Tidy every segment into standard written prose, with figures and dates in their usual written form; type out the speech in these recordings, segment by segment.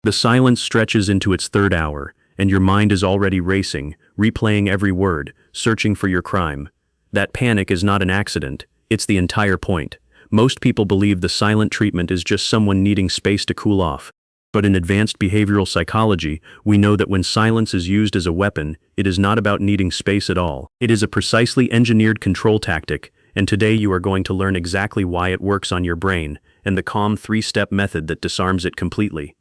The silence stretches into its third hour, and your mind is already racing, replaying every word, searching for your crime. That panic is not an accident, it's the entire point. Most people believe the silent treatment is just someone needing space to cool off. But in advanced behavioral psychology, we know that when silence is used as a weapon, it is not about needing space at all. It is a precisely engineered control tactic, and today you are going to learn exactly why it works on your brain, and the calm three-step method that disarms it completely.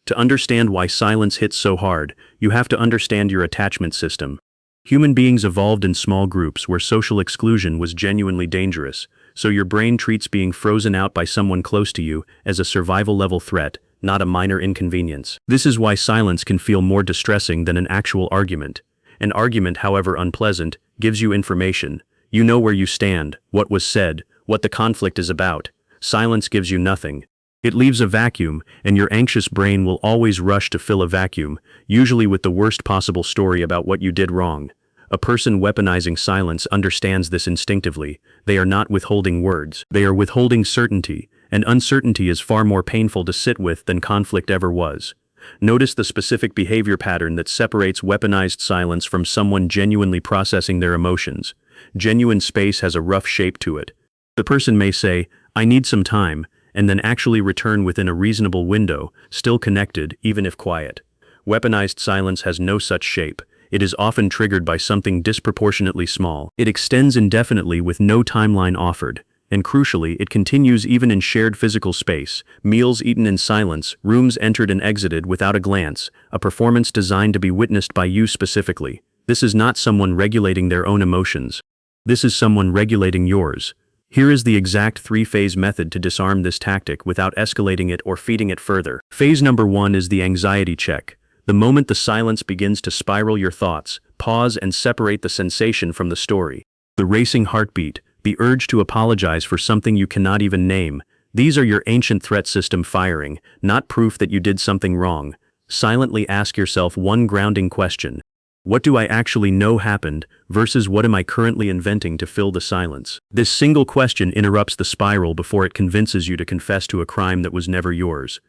To understand why silence hits so hard, you have to understand your attachment system. Human beings evolved in small groups where social exclusion was genuinely dangerous, so your brain treats being frozen out by someone close to you as a survival-level threat, not a minor inconvenience. This is why silence can feel more distressing than an actual argument. An argument, however unpleasant, gives you information. You know where you stand, what was said, what the conflict is about. Silence gives you nothing. It leaves a vacuum, and your anxious brain will always rush to fill a vacuum, usually with the worst possible story about what you did wrong. A person weaponizing silence understands this instinctively. They are not withholding words. They are withholding certainty, and uncertainty is far more painful to sit with than conflict ever was. Notice the specific behavior pattern that separates weaponized silence from someone genuinely processing their emotions. Genuine space has a rough shape to it. The person may say, "I need some time," and then actually return within a reasonable window, still connected, even if quiet. Weaponized silence has no such shape. It is often triggered by something disproportionately small. It extends indefinitely with no timeline offered. And crucially, it continues even in shared physical space, meals eaten in silence, rooms entered and exited without a glance, a performance designed to be witnessed by you specifically. This is not someone regulating their own emotions. This is someone regulating yours. Here is the exact three-phase method to disarm this tactic without escalating it or feeding it further. Phase number 1 is the anxiety check. The moment the silence begins to spiral your thoughts, pause and separate the sensation from the story. The racing heartbeat, the urge to apologize for something you cannot even name. These are your ancient threat system firing, not proof that you did something wrong. Silently ask yourself one grounding question. What do I actually know happened versus what am I currently inventing to fill the silence? This single question interrupts the spiral before it convinces you to confess to a crime that was never yours.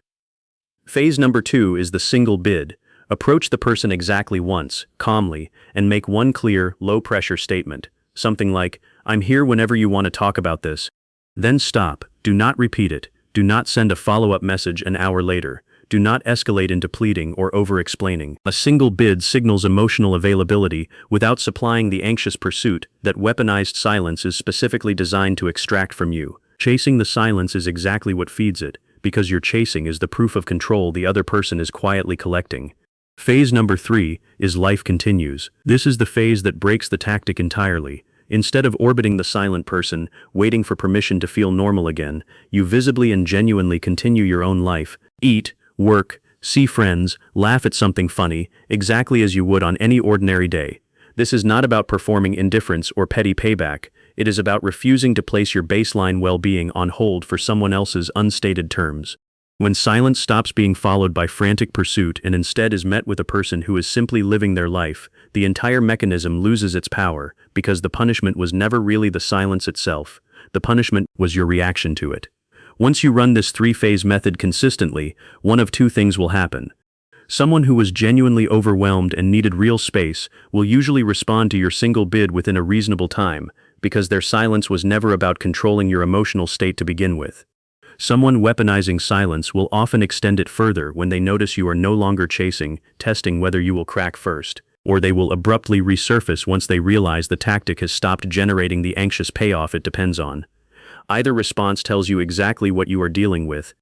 Phase number 2 is the single bid. Approach the person exactly once, calmly, and make one clear, low-pressure statement. Something like, "I'm here whenever you want to talk about this." Then stop. Do not repeat it. Do not send a follow-up message an hour later. Do not escalate into pleading or over-explaining. A single bid signals emotional availability without supplying the anxious pursuit that weaponized silence is specifically designed to extract from you. Chasing the silence is exactly what feeds it, because your chasing is the proof of control the other person is quietly collecting. Phase number 3 is life continues. This is the phase that breaks the tactic entirely. Instead of orbiting the silent person, waiting for permission to feel normal again, you visibly and genuinely continue your own life. Eat, work, see friends, laugh at something funny, exactly as you would on any ordinary day. This is not about performing indifference or petty payback. It is about refusing to place your baseline well-being on hold for someone else's unstated terms. When silence stops being followed by frantic pursuit and instead is met with a person who is simply living their life, the entire mechanism loses its power, because the punishment was never really the silence itself. The punishment was your reaction to it. Once you run this three-phase method consistently, one of two things will happen. Someone who was genuinely overwhelmed and needed real space will usually respond to your single bid within a reasonable time, because their silence was never about controlling your emotional state to begin with. Someone weaponizing silence will often extend it further when they notice you are no longer chasing, testing whether you will crack first, or they will abruptly resurface once they realize the tactic has stopped generating the anxious payoff it depends on. Either response tells you exactly what you are dealing with.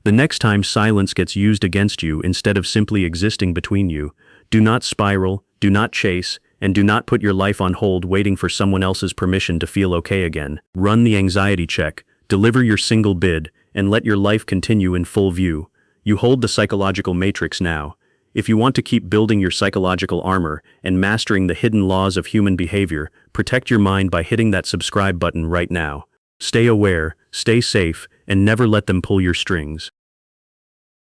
The next time silence gets used against you instead of simply existing between you, do not spiral, do not chase, and do not put your life on hold waiting for someone else's permission to feel okay again. Run the anxiety check, deliver your single bid, and let your life continue in full view. You hold the psychological matrix now. If you want to keep building your psychological armor and mastering the hidden laws of human behavior, protect your mind by hitting that subscribe button right now. Stay aware, stay safe, and never let them pull your strings.